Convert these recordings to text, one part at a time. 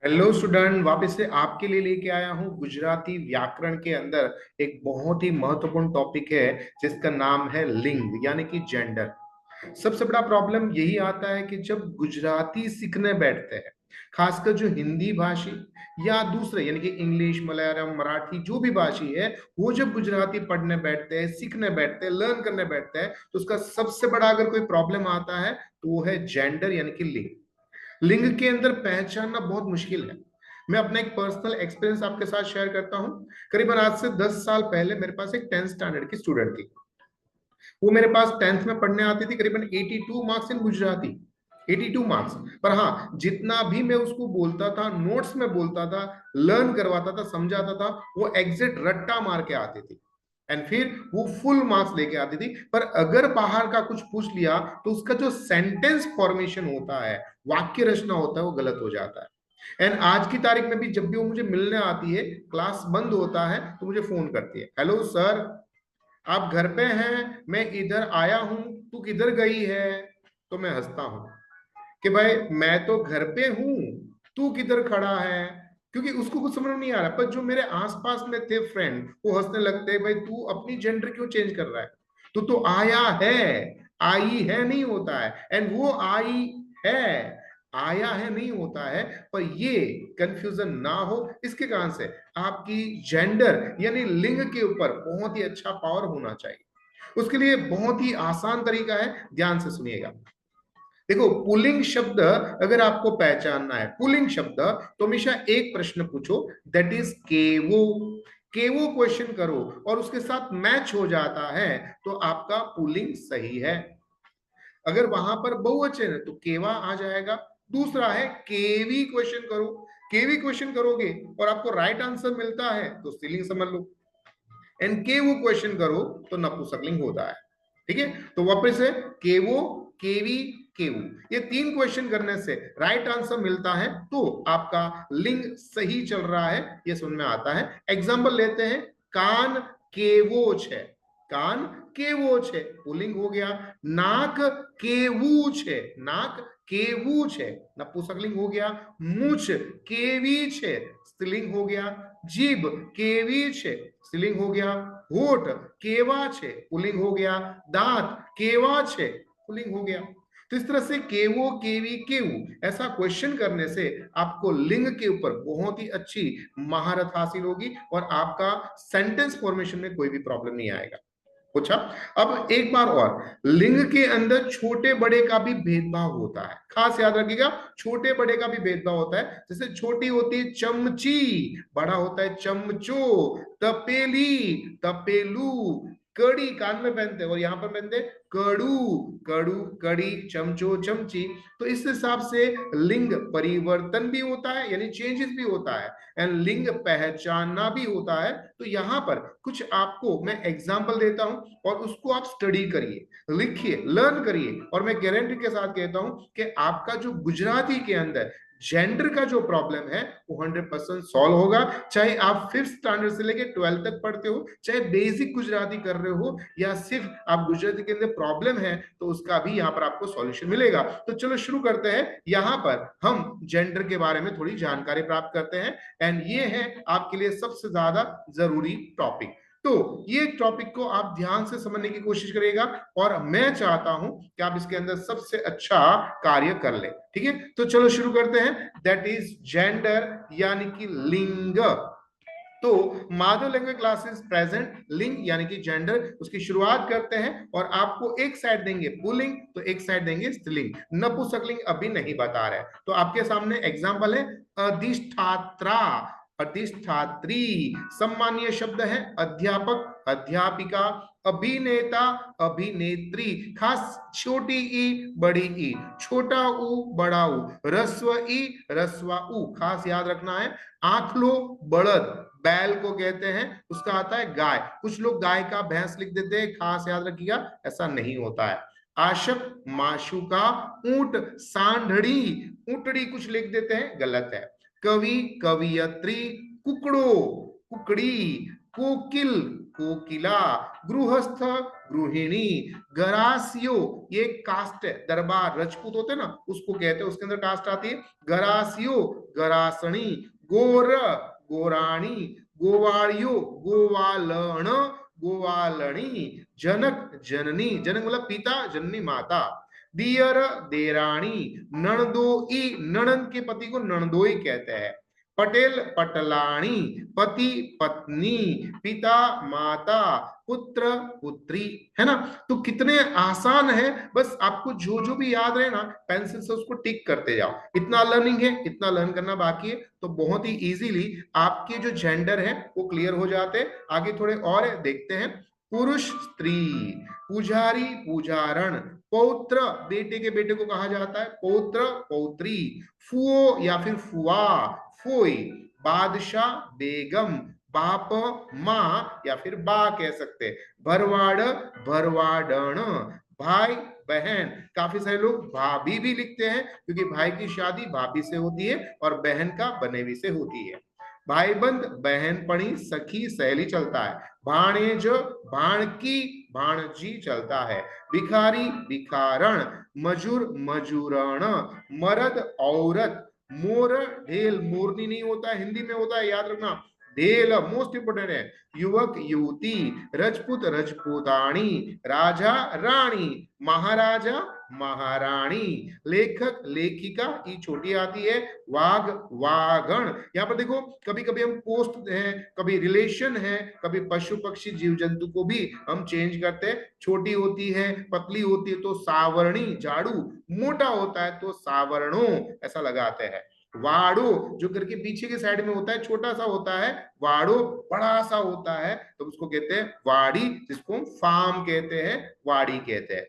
Hello student, वापस से आपके लिए लेके आया हूँ गुजराती व्याकरण के अंदर एक बहुत ही महत्वपूर्ण टॉपिक है जिसका नाम है लिंग यानी कि जेंडर। सबसे बड़ा प्रॉब्लम यही आता है कि जब गुजराती सीखने बैठते हैं, खासकर जो हिंदी भाषी या दूसरे यानी कि इंग्लिश मलयालम मराठी जो भी भाषी है, वो जब गुजराती पढ़ने बैठते हैं, सीखने बैठते हैं, लर्न करने बैठते हैं, तो उसका सबसे बड़ा अगर कोई प्रॉब्लम आता है तो वो है जेंडर यानी कि लिंग। लिंग के अंदर पहचानना बहुत मुश्किल है। मैं अपना एक पर्सनल एक्सपीरियंस आपके साथ शेयर करता हूं। करीबन आज से 10 साल पहले मेरे पास एक 10th स्टैंडर्ड की स्टूडेंट थी। वो मेरे पास 10th में पढ़ने आती थी, करीबन 82 मार्क्स इन गुजराती। 82 मार्क्स। पर हाँ, जितना भी मैं उसको बोलता था, नोट्स में बोलता था, लर्न करवाता था, समझाता था, वो एग्जिट रट्टा मार के आती थी। एंड फिर वो फुल मार्क्स लेके आती थी। पर अगर बाहर का कुछ पूछ लिया तो उसका जो सेंटेंस फॉर्मेशन होता है, वाक्य रचना होता है, वो गलत हो जाता है। एंड आज की तारीख में भी जब भी वो मुझे मिलने आती है, क्लास बंद होता है तो मुझे फोन करती है, हेलो सर, आप घर पे हैं, मैं इधर आया हूं, तू किधर गई है। तो मैं हंसता हूं कि भाई मैं तो घर पे हूं, तू किधर खड़ा है। क्योंकि उसको कुछ समझ में नहीं आ रहा, पर जो मेरे आसपास में थे फ्रेंड, वो हंसने लगते हैं, भाई तू अपनी जेंडर क्यों चेंज कर रहा है, तू तो आया है, आई है नहीं होता है। एंड वो आई है, आया है नहीं होता है। पर ये कंफ्यूजन ना हो इसके कारण से आपकी जेंडर यानी लिंग के ऊपर बहुत ही अच्छा पावर होना चाहिए। उसके लिए बहुत ही आसान तरीका है, ध्यान से सुनिएगा। देखो, पुलिंग शब्द अगर आपको पहचानना है, पुलिंग शब्द, तो हमेशा एक प्रश्न पूछो, दैट इज केवो। केवो क्वेश्चन करो और उसके साथ मैच हो जाता है तो आपका पुलिंग सही है। अगर वहां पर बहुवचन है तो केवा आ जाएगा। दूसरा है केवी क्वेश्चन करो। केवी क्वेश्चन करोगे और आपको राइट आंसर मिलता है तो स्त्रीलिंग समझ लो। एंड केवो क्वेश्चन करो तो नपुंसकलिंग होता है। ठीक है, तो वापस से केवो, केवी, केवू, ये तीन क्वेश्चन करने से राइट आंसर मिलता है तो आपका लिंग सही चल रहा है, ये समझ में आता है। एग्जाम्पल लेते हैं, कान केवोच है, कान केवोच है, पुल्लिंग हो गया। नाक केवूच है, नाक केवूच है, नपुंसकलिंग हो गया। मूछ केवीच है, स्त्रीलिंग हो गया। जीभ केवीच है, स्त्रीलिंग हो गया। होठ केवाच है, पुल्लिंग हो गया। दांत केवाच है, पुल्लिंग हो गया। तो इस तरह से केवो, केवी, केवू ऐसा क्वेश्चन करने से आपको लिंग के ऊपर बहुत ही अच्छी महारत हासिल होगी और आपका सेंटेंस फॉर्मेशन में कोई भी प्रॉब्लम नहीं आएगा। पूछा। अब एक बार और, लिंग के अंदर छोटे बड़े का भी भेदभाव होता है, खास याद रखिएगा। छोटे बड़े का भी भेदभाव होता है। जैसे छोटी होती है चमची, बड़ा होता है चमचो। तपेली, तपेलू। कड़ी कान में पहनते हैं और यहां पर पहनते हैं कड़ू, कड़ू, कड़ी, चमचो, चमची। तो इस हिसाब से लिंग परिवर्तन भी होता है यानी चेंजेस भी होता है, एंड लिंग पहचानना भी होता है। तो यहां पर कुछ आपको मैं एग्जांपल देता हूं और उसको आप स्टडी करिए, लिखिए, लर्न करिए, और मैं गारंटी के साथ कहता हूं कि आपका जो गुजराती के अंदर जेंडर का जो प्रॉब्लम है वो 100% सॉल्व होगा। चाहे आप 5th स्टैंडर्ड से लेके 12th तक पढ़ते हो, चाहे बेसिक गुजराती कर रहे हो, या सिर्फ आप गुजराती के अंदर प्रॉब्लम है, तो उसका भी यहाँ पर आपको सॉल्यूशन मिलेगा। तो चलो शुरू करते हैं। यहाँ पर हम जेंडर के बारे में थोड़ी जानकारी प्राप्त करते हैं, एंड ये है आपके लिए सबसे ज्यादा जरूरी टॉपिक। तो ये टॉपिक को आप ध्यान से समझने की कोशिश करिएगा और मैं चाहता हूं कि आप इसके अंदर सबसे अच्छा कार्य कर ले। ठीक है, तो चलो शुरू करते हैं। दैट इज जेंडर यानी कि लिंग। तो माधव लैंग्वेज क्लासेस प्रेजेंट, लिंग यानी कि जेंडर, उसकी शुरुआत करते हैं। और आपको एक साइड देंगे पुल्लिंग तो एक साइड देंगे स्त्रीलिंग, नपुंसकलिंग अभी नहीं बता रहे। तो आपके सामने एग्जांपल है, अधिष्ठात्रा, अधिष्ठात्री। सम्मानीय शब्द है अध्यापक, अध्यापिका, अभिनेता, अभिनेत्री। खास छोटी ई, बड़ी ई, छोटा ऊ, बड़ा ऊ, रस्व ई, रस्वा ऊ, खास याद रखना है। आंख लो, बड़द, बैल को कहते हैं, उसका आता है गाय। कुछ लोग गाय का भैंस लिख देते हैं, खास याद रखिएगा, ऐसा नहीं होता है। आशक, माशुका, ऊंट, सांढड़ी, ऊंटड़ी कुछ लिख देते हैं, गलत है। कवि, कवियत्री, कुकड़ो, कुकड़ी, कोकिल, कोकिला, गृहस्थ गृहिणी, गरासियो, ये कास्ट है, दरबार रजपूत होते ना उसको कहते हैं, उसके अंदर कास्ट आती है। गरासियो गरासणी, गोर गोराणी, गोवाड़ियो गोवालण गोवालणी, जनक जननी, जनक मतलब पिता, जननी माता, दियर देराणी, नणदोई, नणंद के पति को नणदोई कहते हैं, पटेल पटलाणी, पति पत्नी, पिता माता, पुत्र पुत्री, है ना। तो कितने आसान है, बस आपको जो जो भी याद रहे ना पेंसिल से उसको टिक करते जाओ। इतना लर्निंग है, इतना लर्न करना बाकी है, तो बहुत ही इजीली आपके जो जेंडर है वो क्लियर हो जाते हैं। आगे थोड़े और है, देखते हैं। पुरुष स्त्री, पुजारी पुजारण, पौत्र बेटे के बेटे को कहा जाता है पौत्र पौत्री, फुओ या फिर फुआ फोई, बादशाह बेगम, बाप माँ या फिर बा कह सकते हैं, भरवाड़ भरवाडण, भाई बहन, काफी सारे लोग भाभी भी लिखते हैं क्योंकि भाई की शादी भाभी से होती है और बहन का बनेवी से होती है। भाईबंद बहनपणी सखी सहेली चलता है, भाणेज भाणकी भाणजी चलता है, भिखारी भिखारण, मजूर मजूरण, मर्द औरत, मोर ढेल, मोरनी नहीं होता है, हिंदी में होता है, याद रखना, ढेल मोस्ट इंपोर्टेंट है, युवक युवती, रजपूत रजपूताणी, राजा रानी, महाराजा महारानी, लेखक लेखिका, ई छोटी आती है, वाघ वागण। यहाँ पर देखो कभी कभी हम पोस्ट है, कभी रिलेशन है, कभी पशु पक्षी जीव जंतु को भी हम चेंज करते हैं, छोटी होती है पतली होती है तो सावरणी झाड़ू, मोटा होता है तो सावरणो ऐसा लगाते हैं। वाड़ो जो घर के पीछे के साइड में होता है छोटा सा होता है, वाड़ो बड़ा सा होता है तो उसको कहते हैं वाड़ी, जिसको हम फार्म कहते हैं, वाड़ी कहते हैं।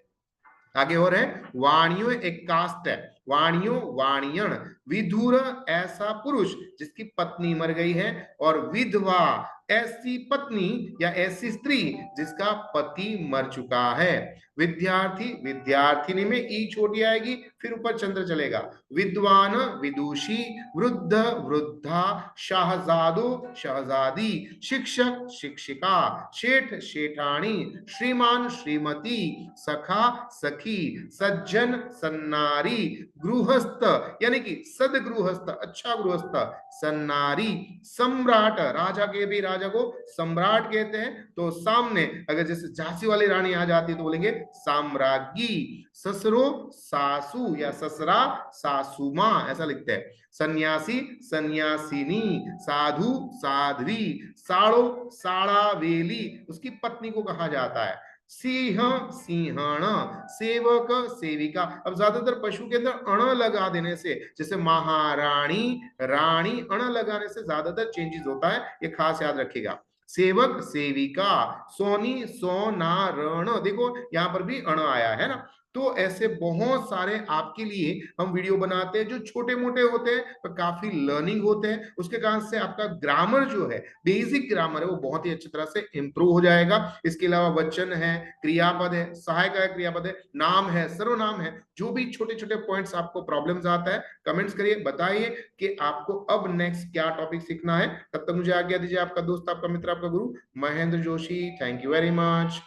आगे और है वाणियो, एक कास्ट है, वाणियो वाणियण, विधुर ऐसा पुरुष जिसकी पत्नी मर गई है, और विधवा ऐसी पत्नी या ऐसी स्त्री जिसका पति मर चुका है। विद्यार्थी विद्यार्थिनी में ई छोटी आएगी फिर ऊपर चंद्र चलेगा, विद्वान विदुषी, वृद्ध वृद्धा, शाहजादो शहजादी, शिक्षक शिक्षिका, शेठ शेठानी, श्रीमान श्रीमती, सखा सखी, सज्जन सन्नारी, गृहस्थ यानी कि सदगृहस्थ अच्छा गृहस्थ, सन्नारी, सम्राट राजा के भी राजा को सम्राट कहते हैं, तो सामने अगर जैसे झांसी वाली रानी आ जाती है तो बोलेंगे साम्राज्ञी, ससुरो सासू या ससुरा सासू माँ ऐसा लिखते हैं, सन्यासी सन्यासिनी, साधु साध्वी, साड़ो साड़ावेली उसकी पत्नी को कहा जाता है, सिंह सिंहण, सेवक सेविका। अब ज्यादातर पशु के अंदर अण लगा देने से, जैसे महारानी रानी, अण लगाने से ज्यादातर चेंजेस होता है, ये खास याद रखिएगा। सेवक सेविका, सोनी सोनारण, देखो यहाँ पर भी अण आया है ना। तो ऐसे बहुत सारे आपके लिए हम वीडियो बनाते हैं जो छोटे मोटे होते हैं पर काफी लर्निंग होते हैं, उसके कारण से आपका ग्रामर जो है बेसिक ग्रामर है वो बहुत ही अच्छी तरह से इंप्रूव हो जाएगा। इसके अलावा वचन है, क्रियापद है, सहायक क्रियापद है, नाम है, सर्वनाम है, जो भी छोटे छोटे पॉइंट्स आपको प्रॉब्लम्स आता है कमेंट्स करिए, बताइए कि आपको अब नेक्स्ट क्या टॉपिक सीखना है। तब तक मुझे आज्ञा दीजिए, आपका दोस्त आपका मित्र आपका गुरु Mahendra Joshi. Thank you very much.